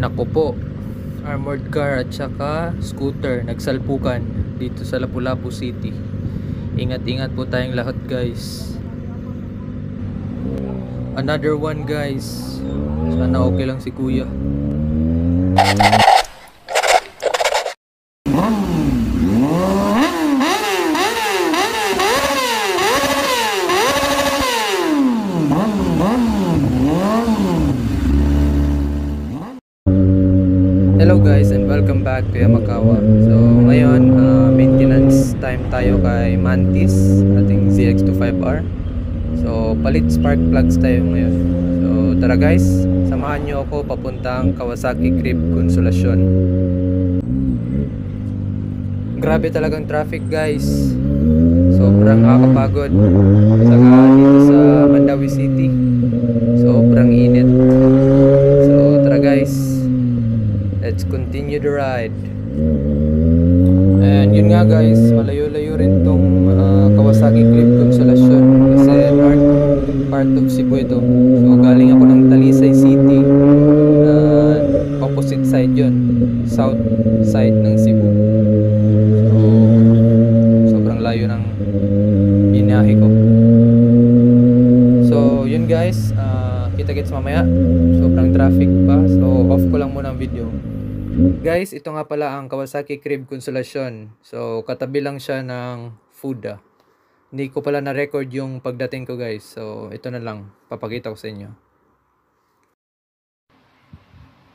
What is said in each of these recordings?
Naku po, armored car at saka scooter nagsalpukan dito sa Lapu-Lapu City. Ingat-ingat po tayong lahat, guys. Another one, guys. Sana okay lang si kuya. Hello guys, and welcome back to Yamakawa. So ngayon, maintenance time tayo kay Mantis, ating ZX25R. So palit spark plugs tayo ngayon. So tara guys, samahan nyo ako papuntang Kawasaki Crib Consolacion. Grabe talagang traffic, guys. Sobrang nakakapagod. Saka dito sa Mandawi City, sobrang init. So tara guys, let's continue the ride. And yun nga guys, malayo-layo rin tong Kawasaki Crib Consolacion kasi part of Cebu ito. So galing ako ng Talisay City, opposite side yun, south side ng Cebu. So sobrang layo ng binahe ko. So yun guys, kita-kits mamaya. Sobrang traffic pa, so off ko lang muna ang video. Guys, ito nga pala ang Kawasaki Crib Consolacion. So katabi lang siya ng Fuda. Hindi ko pala na-record yung pagdating ko, guys. So ito na lang, papakita ko sa inyo.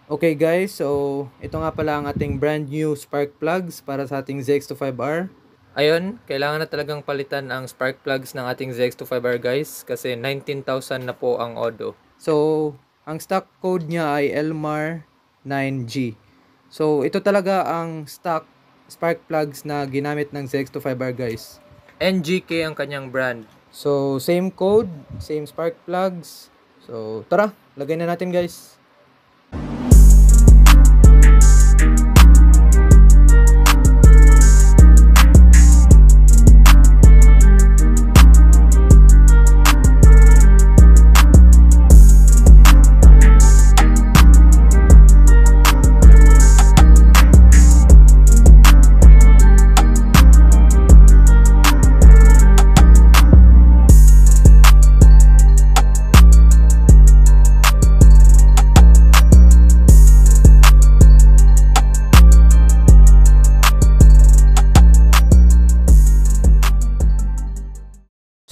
Okay guys, so ito nga pala ang ating brand new spark plugs para sa ating ZX25R. Ayun, kailangan na talagang palitan ang spark plugs ng ating ZX25R, guys, kasi 19,000 na po ang odo. So ang stock code niya ay Elmar 9G. So ito talaga ang stock spark plugs na ginamit ng ZX25R, guys. NGK ang kanyang brand. So same code, same spark plugs. So tara, lagay na natin, guys.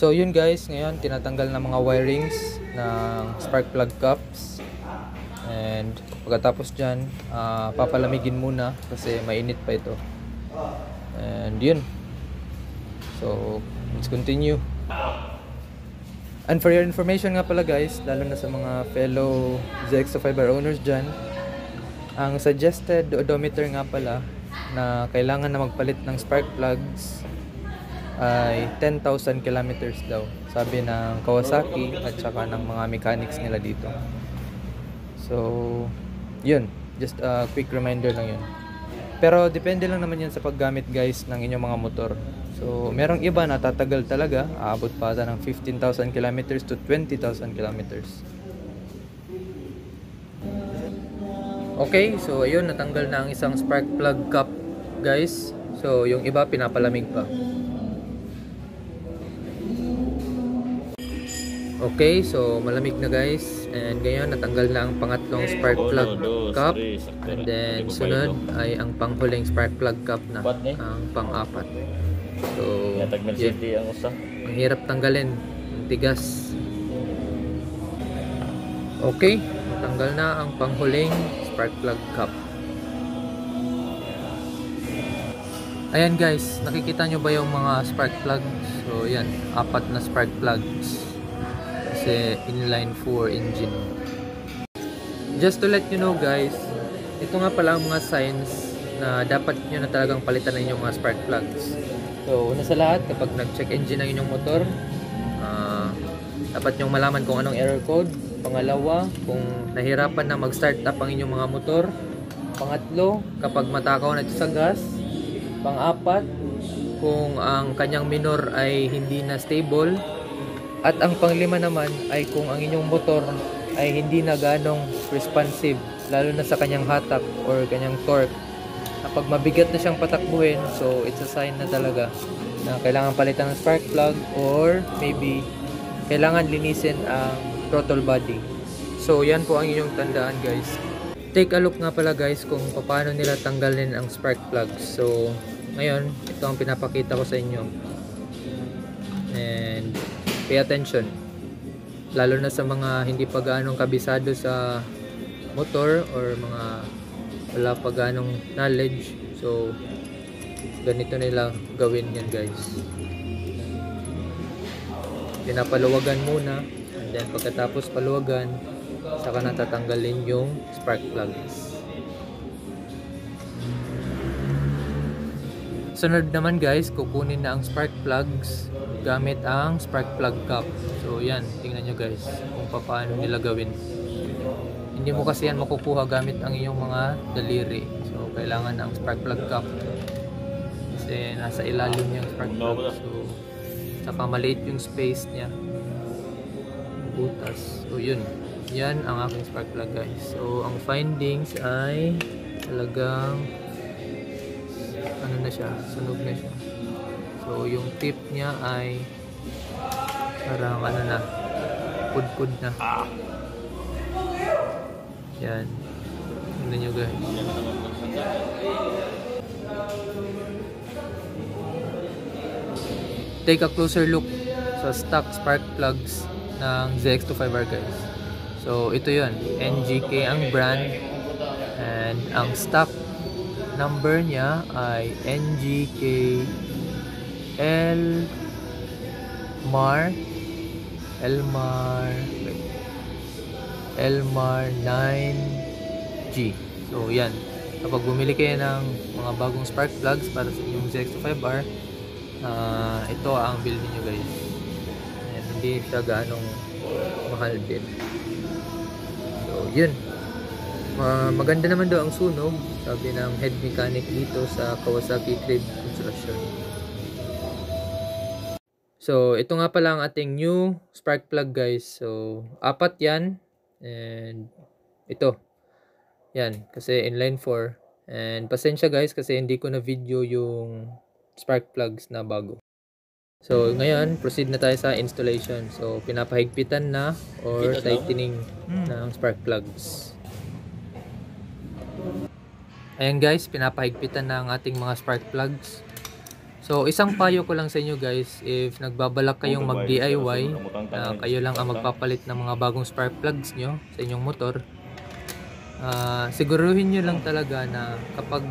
So yun guys, ngayon tinatanggal na mga wirings ng spark plug cups. And pagkatapos dyan, papalamigin muna kasi mainit pa ito. And yun. So let's continue. And for your information nga pala guys, lalo na sa mga fellow ZX25R owners dyan, ang suggested odometer nga pala na kailangan na magpalit ng spark plugs ay 10,000 kilometers daw, sabi ng Kawasaki at saka ng mga mechanics nila dito. So yun, just a quick reminder lang yun. Pero depende lang naman yan sa paggamit guys ng inyong mga motor. So merong iba na tatagal talaga, aabot pa ata ng 15,000 kilometers to 20,000 kilometers. Okay, so ayun, natanggal na ang isang spark plug cup guys. So yung iba pinapalamig pa. Okay, so malamig na guys. And ngayon natanggal na ang pangatlong spark plug cup. And then sunod ay ang panghuling spark plug cup na, ang pang-apat. So yun, ang hirap tanggalin, ang tigas. Okay, natanggal na ang panghuling spark plug cup. Ayan guys, nakikita nyo ba yung mga spark plugs? So yan, 4 na spark plugs kasi inline 4 engine. Just to let you know guys, ito nga pala ang mga signs na dapat nyo na talagang palitan ng inyong mga spark plugs. So una sa lahat, kapag nag-check engine ng inyong motor, dapat nyong malaman kung anong error code. Pangalawa, kung nahirapan na mag-start up ang inyong mga motor. Pangatlo, kapag matakaw na ito sa gas. Pang-apat, kung ang kanyang minor ay hindi na stable. At ang panglima naman ay kung ang inyong motor ay hindi na ganong responsive, lalo na sa kanyang hatak or kanyang torque. Kapag mabigat na siyang patakbuhin, so it's a sign na talaga na kailangan palitan ng spark plug or maybe kailangan linisin ang throttle body. So yan po ang inyong tandaan guys. Take a look nga pala guys kung paano nila tanggalin ang spark plugs. So ngayon, ito ang pinapakita ko sa inyo. And pay attention. Lalo na sa mga hindi pa gaanong kabisado sa motor or mga wala pa gaanong knowledge. So ganito nila gawin yan guys. Pinapaluwagan muna, and then pagkatapos paluwagan, saka natatanggalin yung spark plugs. Sunod naman guys, kukunin na ang spark plugs gamit ang spark plug cap. So yan, tingnan nyo guys kung paano nila gawin. Hindi mo kasi yan makukuha gamit ang iyong mga daliri. So kailangan ang spark plug cap kasi nasa ilalim yung spark plug. So saka maliit yung space niya, butas. So yun, yan ang aking spark plug guys. So ang findings ay talagang ano na siya, sunog na siya. So yung tip niya ay parang ano na, pud-pud na. Yan, tingnan nyo guys. Take a closer look sa stock spark plugs ng ZX25R guys. So ito yun, NGK ang brand, and ang stock number niya ay NGK Elmar 9G. So yan, kapag bumili kayo ng mga bagong spark plugs para sa inyong ZX25R, ito ang bilhin nyo guys. Ayan, hindi siya gaanong mahal din. So yun, maganda naman daw ang sunog, sabi ng head mechanic dito sa Kawasaki Trade Construction. So ito nga pala ang ating new spark plug guys. So 4 yan, and ito yan kasi inline 4. And pasensya guys kasi hindi ko na video yung spark plugs na bago. So ngayon, proceed na tayo sa installation. So pinapahigpitan na or tightening ng spark plugs. Ayan guys, pinapahigpitan na ang ating mga spark plugs. So isang payo ko lang sa inyo guys, if nagbabalak kayong mag DIY, kayo lang ang magpapalit ng mga bagong spark plugs nyo sa inyong motor, siguruhin nyo lang talaga na kapag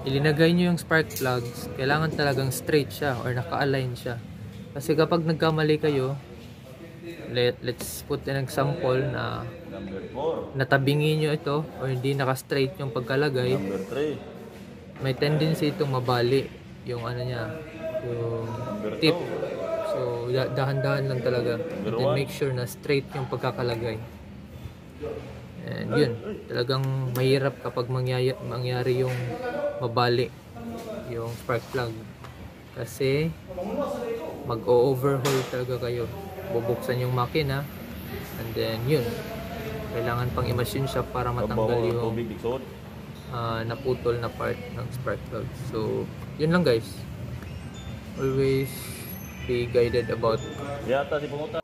ilinagay nyo yung spark plugs, kailangan talagang straight siya or naka-align siya. Kasi kapag nagkamali kayo, let's put an example na natabingi nyo ito or hindi naka-straight yung pagkalagay, may tendency itong mabali yung ano niya, yung tip. So dahan-dahan lang talaga, and then make sure na straight yung pagkakalagay. And yun, talagang mahirap kapag mangyari yung mabali yung spark plug, kasi mag-overhaul talaga kayo. Bubuksan yung makina, and then yun, kailangan pang i-machine shop para matanggal yung naputol na part ng spark plug. So yun lang guys, always be guided about.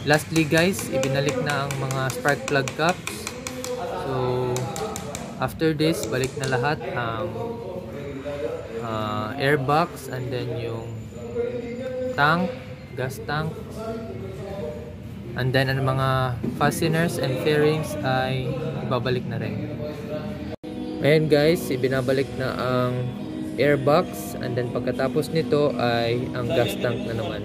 Lastly guys, ibinalik na ang mga spark plug caps. So after this, balik na lahat ang airbox, and then yung tank, gas tank, and then ang mga fasteners and fairings ay ibabalik na rin. Ayan guys, ibinabalik na ang airbox, and then pagkatapos nito ay ang gas tank na naman.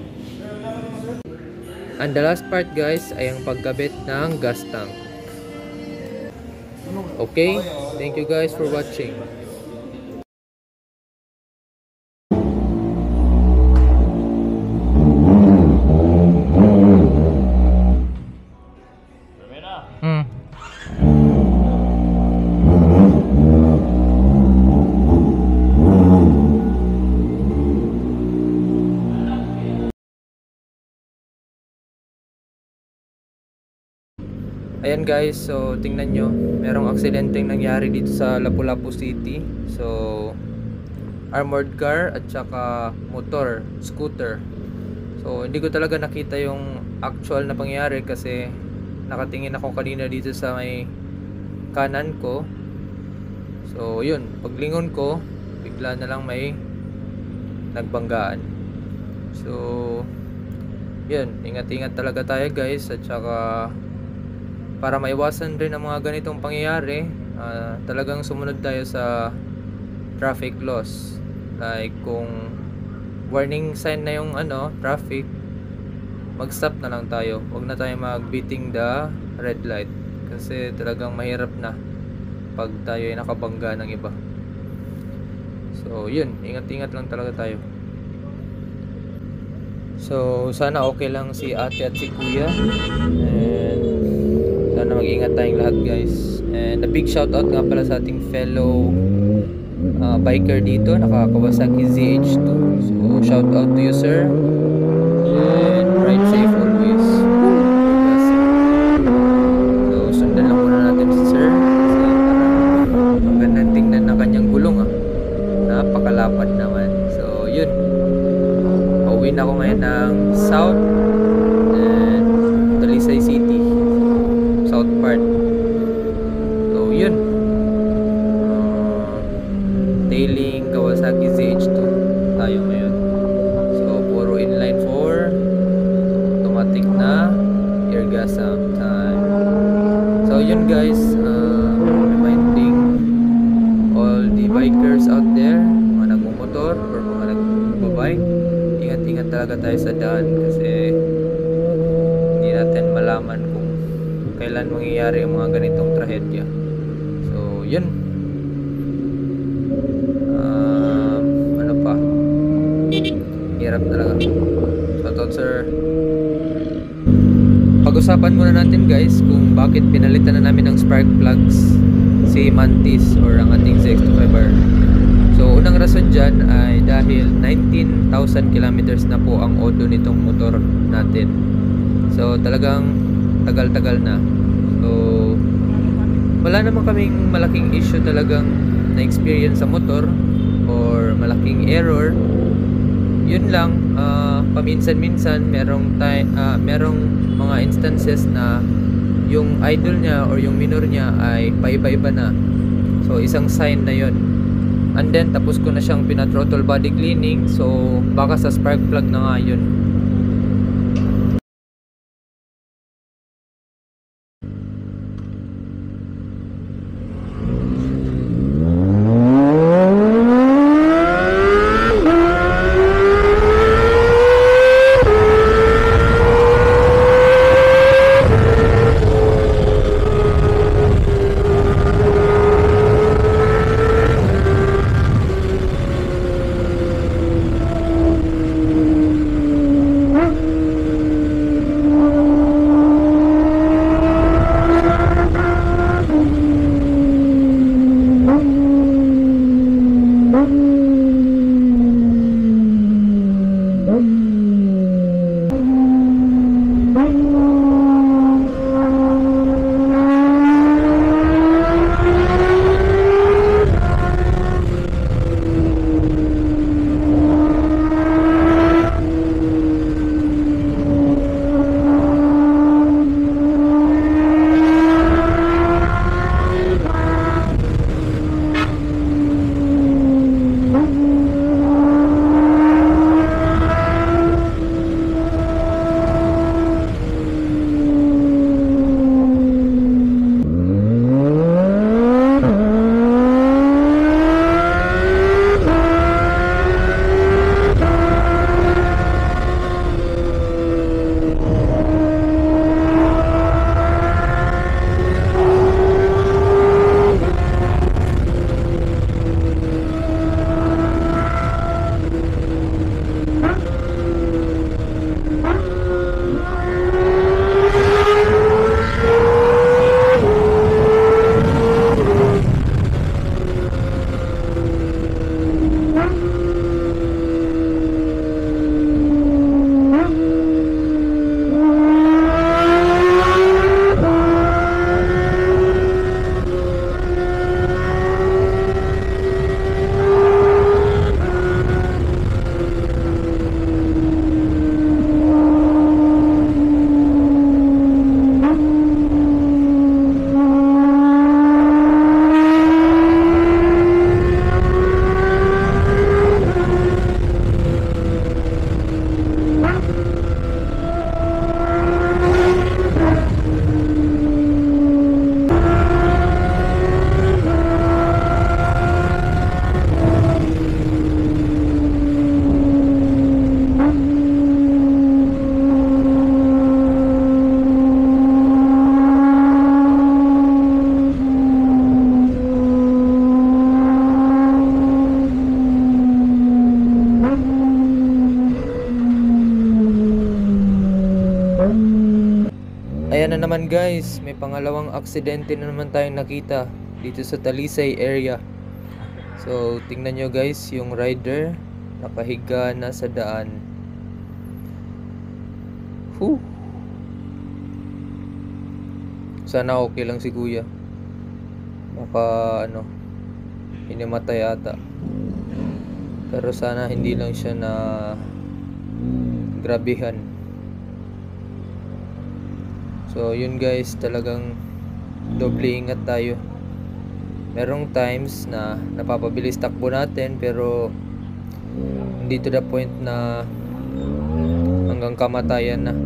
And the last part guys ay ang pagkabit ng gas tank. Okay, thank you guys for watching. Ayan guys, so tingnan nyo, merong aksidenteng nangyari dito sa Lapu-Lapu City. So armored car at saka motor, scooter. So hindi ko talaga nakita yung actual na pangyayari kasi nakatingin ako kanina dito sa may kanan ko. So yun, paglingon ko, bigla na lang may nagbanggaan. So yun, ingat-ingat talaga tayo guys, at saka para maiwasan rin ang mga ganitong pangyayari, talagang sumunod tayo sa traffic laws. Like kung warning sign na yung traffic, mag-stop na lang tayo. Huwag na tayo mag-beating the red light kasi talagang mahirap na pag tayo ay nakabangga ng iba. So yun, ingat-ingat lang talaga tayo. So sana okay lang si ate at si kuya, and sana mag-ingat tayong lahat guys. And a big shout out nga pala sa ating fellow biker dito, naka Kawasaki ZH2. So shout out to you sir, and ride safe always. So sundan lang muna natin si sir kasi parang magandang tingnan na kanyang gulong, napakalapad naman. So yun, pauwi na ako ngayon ng South and Talisay City, South part. So yun, tailing Kawasaki ZH2 tayo ngayon. So puro inline 4, automatic na, air gas time. So yun guys, reminding all the bikers out there, mga nagmumotor or mga nagbabike, ingat-ingat talaga tayo sa daan kasi hindi natin malaman kung kailan mangyayari ang mga ganitong trahedya. So yun, ano pa, hirap talaga. Shoutout sir. Pag-usapan muna natin guys kung bakit pinalitan na namin ng spark plugs si Mantis or ang ating ZX25R. So unang rason dyan ay dahil 19,000 kilometers na po ang odo nitong motor natin. So talagang tagal-tagal na. So wala naman kaming malaking issue talagang na-experience sa motor or malaking error. Yun lang, paminsan-minsan merong mga instances na yung idle niya or yung minor niya ay paiba-iba na. So isang sign na yun. And then tapos ko na siyang pina-throttle body cleaning, so baka sa spark plug na nga yun. yun guys, may pangalawang aksidente na naman tayong nakita dito sa Talisay area. So tingnan nyo guys, yung rider nakahiga na sa daan. Sana okay lang si kuya. Baka hinimatay ata. Pero sana hindi lang siya na grabihan. So yun guys, talagang doble ingat tayo. Merong times na napapabilis takbo natin pero hindi to the point na hanggang kamatayan na.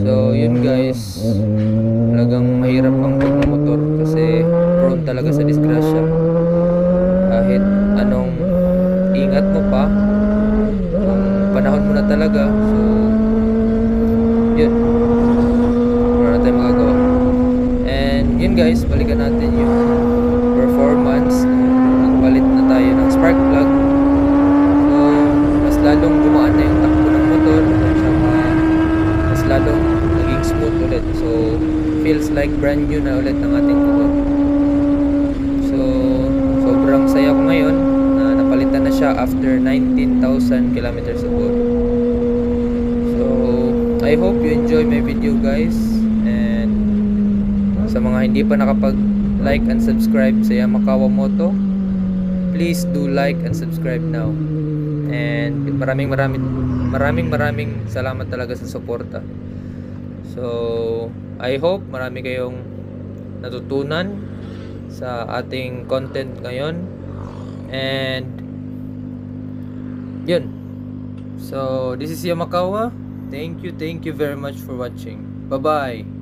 So yun guys, talagang mahirap ang pagmumotor kasi prone talaga sa disgrasya. Kahit anong ingat mo pa, kung panahon mo na talaga, so yun, wala na tayong magagawa. And yun guys, balikan natin yung performance nung magpalit na tayo ng spark plug. So mas lalong gumaan na yung takbo ng motor, mas lalong naging smooth ulit. So feels like brand new na ulit ang ating motor. So sobrang saya ko ngayon na napalitan na siya after 19,000 kilometers ago. So I hope you enjoy my video guys, and sa mga hindi pa nakapag like and subscribe sa Yamakawa Moto, please do like and subscribe now. And maraming salamat talaga sa suporta. So I hope marami kayong natutunan sa ating content ngayon. And yun. So this is Yamakawa. Thank you very much for watching. Bye bye.